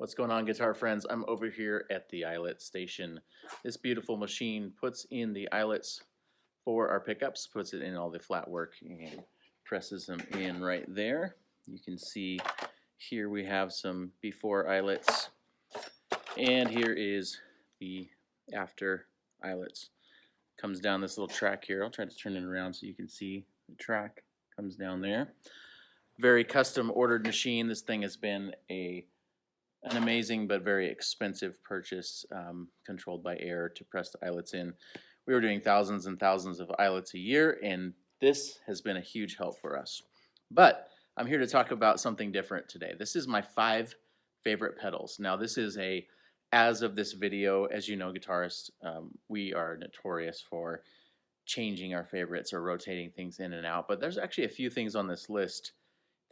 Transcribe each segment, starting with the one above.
What's going on, guitar friends? I'm over here at the eyelet station. This beautiful machine puts in the eyelets for our pickups, puts it in all the flat work and presses them in right there. You can see here we have some before eyelets, and here is the after eyelets. Comes down this little track here. I'll try to turn it around so you can see the track comes down there. Very custom ordered machine. This thing has been an amazing but very expensive purchase, controlled by air to press the eyelets in. We were doing thousands and thousands of eyelets a year, and this has been a huge help for us. But I'm here to talk about something different today. This is my 5 favorite pedals. Now this is as of this video, as you know, guitarists, we are notorious for changing our favorites or rotating things in and out, but there's actually a few things on this list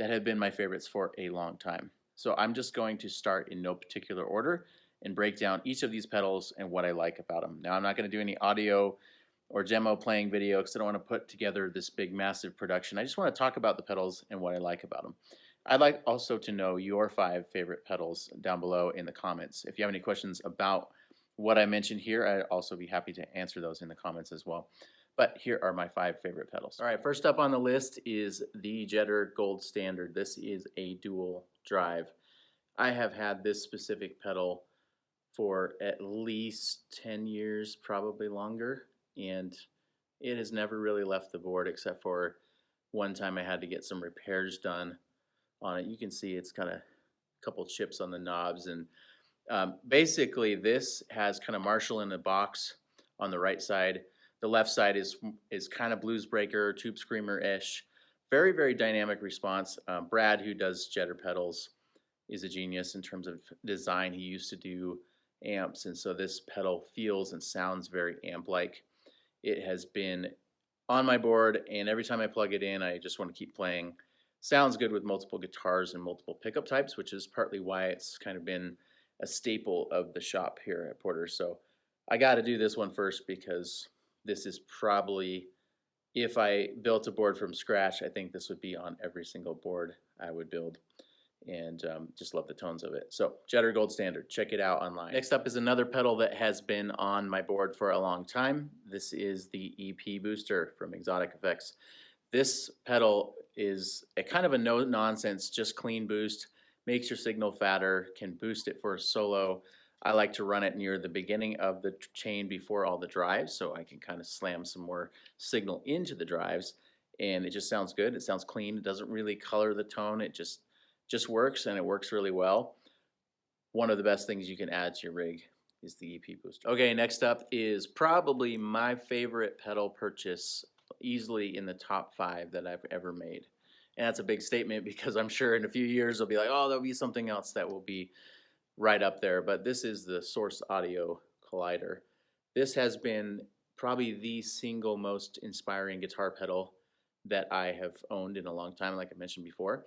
that have been my favorites for a long time. So I'm just going to start in no particular order and break down each of these pedals and what I like about them. Now I'm not going to do any audio or demo playing video because I don't want to put together this big massive production. I just want to talk about the pedals and what I like about them. I'd like also to know your 5 favorite pedals down below in the comments. If you have any questions about what I mentioned here, I'd also be happy to answer those in the comments as well. But here are my 5 favorite pedals. All right, first up on the list is the Jetter Gold Standard. This is a dual drive. I have had this specific pedal for at least 10 years, probably longer, and it has never really left the board except for one time I had to get some repairs done on it. You can see it's got a couple chips on the knobs, and basically this has kind of Marshall in a box on the right side. The left side is kind of Blues Breaker, Tube Screamer-ish. Very, very dynamic response. Brad, who does Jetter pedals, is a genius in terms of design. He used to do amps, and so this pedal feels and sounds very amp-like. It has been on my board, and every time I plug it in, I just want to keep playing. Sounds good with multiple guitars and multiple pickup types, which is partly why it's kind of been a staple of the shop here at Porter. So I got to do this one first because this is probably, if I built a board from scratch, I think this would be on every single board I would build, and just love the tones of it. So Jetter Gold Standard, check it out online. Next up is another pedal that has been on my board for a long time. This is the EP Booster from Xotic effects. This pedal is a kind of a no-nonsense, just clean boost, makes your signal fatter, can boost it for a solo. I like to run it near the beginning of the chain before all the drives, so I can kind of slam some more signal into the drives, and it just sounds good. It sounds clean. It doesn't really color the tone. It just works, and it works really well. One of the best things you can add to your rig is the EP Booster. Okay, next up is probably my favorite pedal purchase, easily in the top 5 that I've ever made. And that's a big statement because I'm sure in a few years they'll be like, oh, there'll be something else that will be right up there, but this is the Source Audio Collider. This has been probably the single most inspiring guitar pedal that I have owned in a long time, like I mentioned before.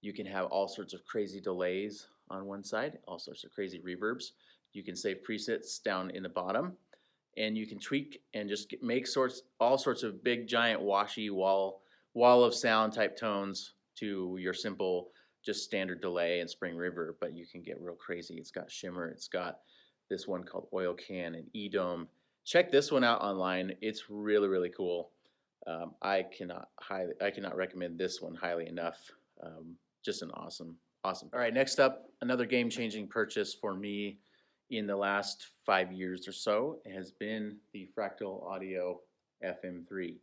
You can have all sorts of crazy delays on one side, all sorts of crazy reverbs. You can save presets down in the bottom, and you can tweak and just make all sorts of big, giant, washy wall of sound type tones to your simple just standard delay and spring reverb, but you can get real crazy. It's got shimmer. It's got this one called Oil Can and E-Dome. Check this one out online. It's really, really cool. I cannot recommend this one highly enough. Just an awesome. All right, next up, another game-changing purchase for me in the last 5 years or so has been the Fractal Audio FM3.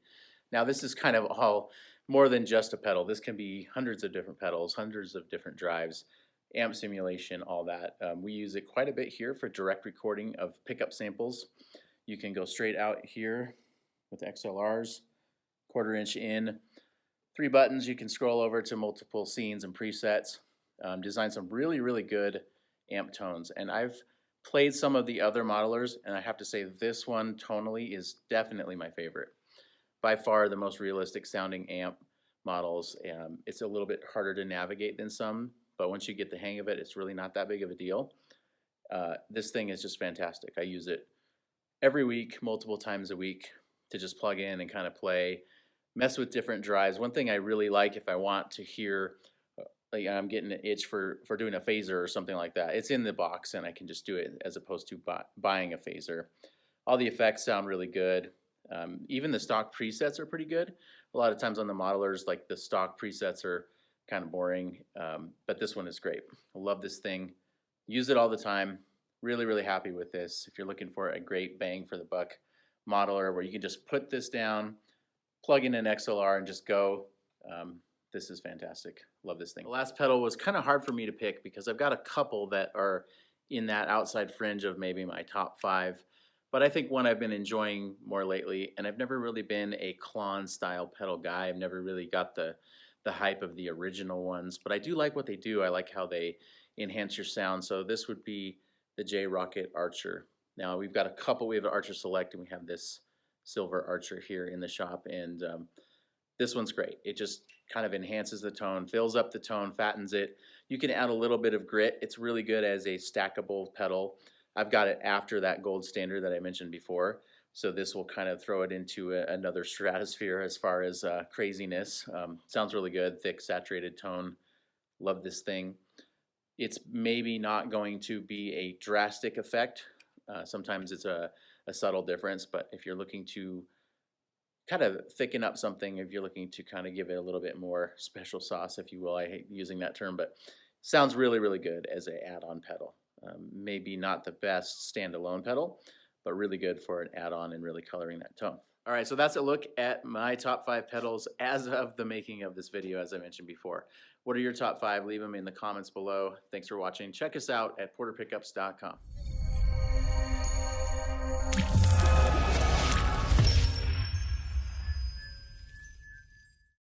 Now this is kind of all more than just a pedal. This can be hundreds of different pedals, hundreds of different drives, amp simulation, all that. We use it quite a bit here for direct recording of pickup samples. You can go straight out here with XLRs, 1/4 inch in, 3 buttons. You can scroll over to multiple scenes and presets, design some really, really good amp tones. And I've played some of the other modelers, and I have to say this one tonally is definitely my favorite. By far the most realistic sounding amp models. It's a little bit harder to navigate than some, but once you get the hang of it, it's really not that big of a deal. This thing is just fantastic. I use it every week, multiple times a week, to just plug in and kind of play, mess with different drives. One thing I really like if I want to hear like I'm getting an itch for doing a phaser or something like that. It's in the box and I can just do it as opposed to buying a phaser. All the effects sound really good. Even the stock presets are pretty good. A lot of times on the modelers, like the stock presets are kind of boring, but this one is great. I love this thing. Use it all the time. Really, really happy with this. If you're looking for a great bang for the buck modeler where you can just put this down, plug in an XLR and just go, this is fantastic. Love this thing. The last pedal was kind of hard for me to pick because I've got a couple that are in that outside fringe of maybe my top 5. But I think one I've been enjoying more lately, and I've never really been a Klon style pedal guy. I've never really got the hype of the original ones, but I do like what they do. I like how they enhance your sound. So this would be the Rockett Archer. Now we've got a couple. We have an Archer Select, and we have this Silver Archer here in the shop, and this one's great. It just kind of enhances the tone, fills up the tone, fattens it. You can add a little bit of grit. It's really good as a stackable pedal. I've got it after that gold standard that I mentioned before, so this will kind of throw it into another stratosphere as far as craziness. Sounds really good, thick, saturated tone. Love this thing. It's maybe not going to be a drastic effect. Sometimes it's a subtle difference, but if you're looking to kind of thicken up something, if you're looking to kind of give it a little bit more special sauce, if you will, I hate using that term, but sounds really, really good as an add-on pedal. Maybe not the best standalone pedal, but really good for an add-on and really coloring that tone. All right, so that's a look at my top 5 pedals as of the making of this video, as I mentioned before. What are your top 5? Leave them in the comments below. Thanks for watching. Check us out at porterpickups.com.